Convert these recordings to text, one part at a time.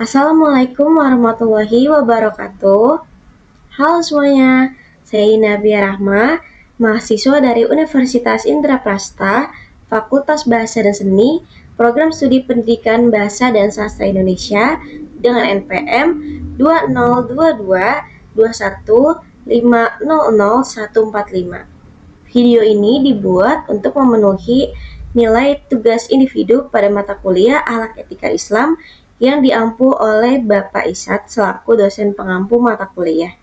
Assalamualaikum warahmatullahi wabarakatuh. Halo semuanya, saya Inabia Rahma, mahasiswa dari Universitas Indraprasta, Fakultas Bahasa dan Seni, Program Studi Pendidikan Bahasa dan Sastra Indonesia dengan NPM 202221500145. Video ini dibuat untuk memenuhi nilai tugas individu pada mata kuliah Akhlak Etika Islam yang diampu oleh Bapak Isat selaku dosen pengampu mata kuliah.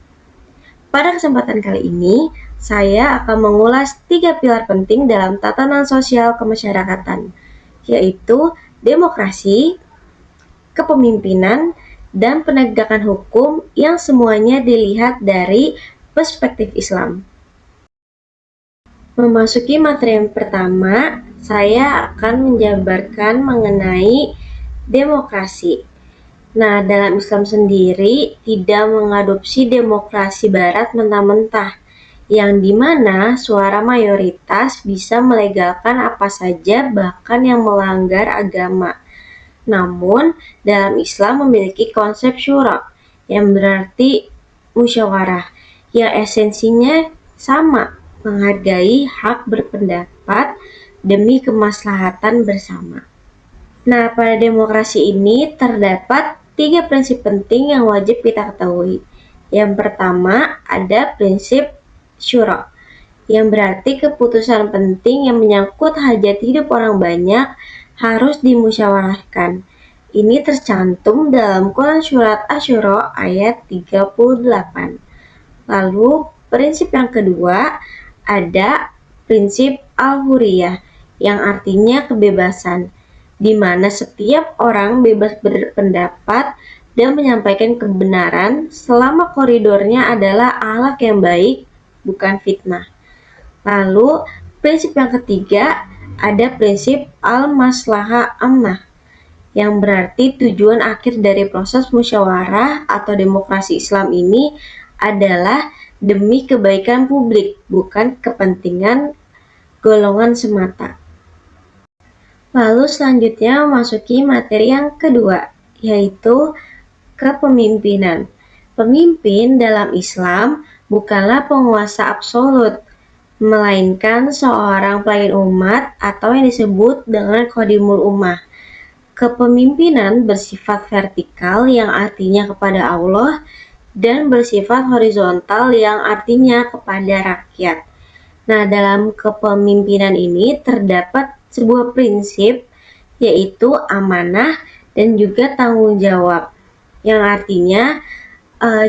Pada kesempatan kali ini, saya akan mengulas 3 pilar penting dalam tatanan sosial kemasyarakatan, yaitu demokrasi, kepemimpinan, dan penegakan hukum yang semuanya dilihat dari perspektif Islam. Memasuki materi yang pertama, saya akan menjabarkan mengenai demokrasi. Nah, dalam Islam sendiri tidak mengadopsi demokrasi barat mentah-mentah, yang dimana suara mayoritas bisa melegalkan apa saja bahkan yang melanggar agama. Namun, dalam Islam memiliki konsep syura, yang berarti musyawarah, yang esensinya sama, menghargai hak berpendapat demi kemaslahatan bersama. Nah, pada demokrasi ini terdapat 3 prinsip penting yang wajib kita ketahui. Yang pertama, ada prinsip syura, yang berarti keputusan penting yang menyangkut hajat hidup orang banyak harus dimusyawarahkan. Ini tercantum dalam Quran Surat Asy-Syura ayat 38. Lalu, prinsip yang kedua, ada prinsip al-huriyah, yang artinya kebebasan, di mana setiap orang bebas berpendapat dan menyampaikan kebenaran selama koridornya adalah akhlak yang baik, bukan fitnah. Lalu, prinsip yang ketiga, ada prinsip al-maslahah ammah, yang berarti tujuan akhir dari proses musyawarah atau demokrasi Islam ini adalah demi kebaikan publik, bukan kepentingan golongan semata. Lalu selanjutnya memasuki materi yang kedua, yaitu kepemimpinan. Pemimpin dalam Islam bukanlah penguasa absolut, melainkan seorang pelayan umat atau yang disebut dengan Khodimul Ummah. Kepemimpinan bersifat vertikal yang artinya kepada Allah dan bersifat horizontal yang artinya kepada rakyat. Nah, dalam kepemimpinan ini terdapat sebuah prinsip, yaitu amanah dan juga tanggung jawab, yang artinya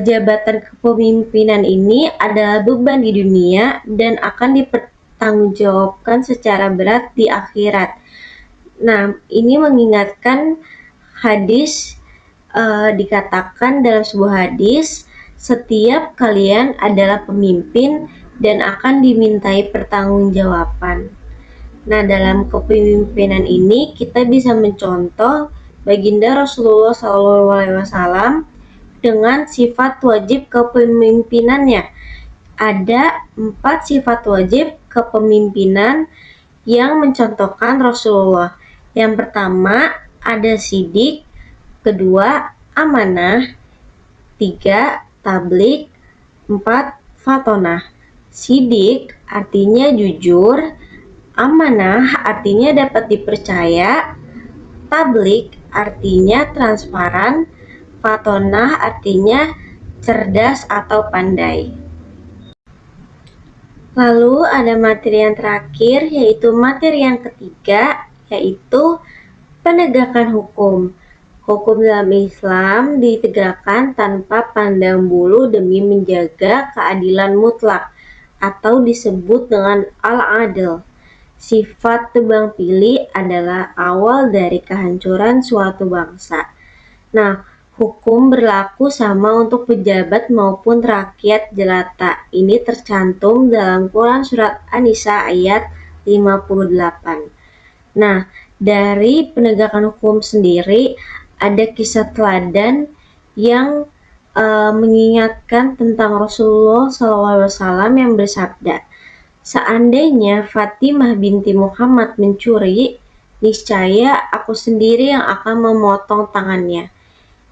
jabatan kepemimpinan ini adalah beban di dunia dan akan dipertanggungjawabkan secara berat di akhirat. Nah, ini mengingatkan hadis, dikatakan dalam sebuah hadis, setiap kalian adalah pemimpin dan akan dimintai pertanggungjawaban. Nah, dalam kepemimpinan ini kita bisa mencontoh baginda Rasulullah SAW dengan sifat wajib kepemimpinannya. Ada 4 sifat wajib kepemimpinan yang mencontohkan Rasulullah. Yang pertama ada sidik, kedua amanah, 3 tablik, 4 fatonah. Sidik artinya jujur, amanah artinya dapat dipercaya, tablik artinya transparan, fatonah artinya cerdas atau pandai. Lalu ada materi yang terakhir, yaitu materi yang ketiga, yaitu penegakan hukum. Hukum dalam Islam ditegakkan tanpa pandang bulu demi menjaga keadilan mutlak, atau disebut dengan al-adl. Sifat tebang pilih adalah awal dari kehancuran suatu bangsa. Nah, hukum berlaku sama untuk pejabat maupun rakyat jelata. Ini tercantum dalam Quran Surat An-Nisa ayat 58. Nah, dari penegakan hukum sendiri ada kisah teladan yang mengingatkan tentang Rasulullah SAW yang bersabda, "Seandainya Fatimah binti Muhammad mencuri, niscaya aku sendiri yang akan memotong tangannya."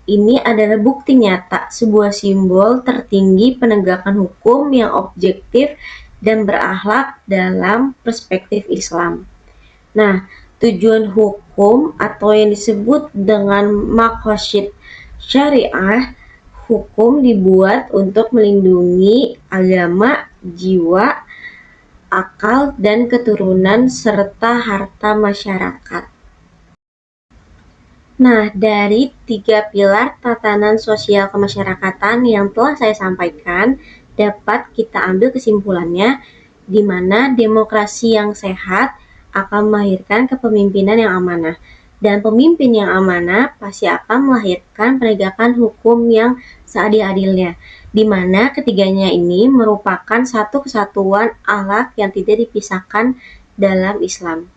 ini adalah bukti nyata, sebuah simbol tertinggi penegakan hukum yang objektif dan berakhlak dalam perspektif Islam. Nah, tujuan hukum atau yang disebut dengan maqasid syariah, hukum dibuat untuk melindungi agama, jiwa, akal, dan keturunan serta harta masyarakat. Nah, dari 3 pilar tatanan sosial kemasyarakatan yang telah saya sampaikan, dapat kita ambil kesimpulannya di mana demokrasi yang sehat akan melahirkan kepemimpinan yang amanah. Dan pemimpin yang amanah pasti akan melahirkan penegakan hukum yang seadil-adilnya, di mana ketiganya ini merupakan satu kesatuan akhlak yang tidak dipisahkan dalam Islam.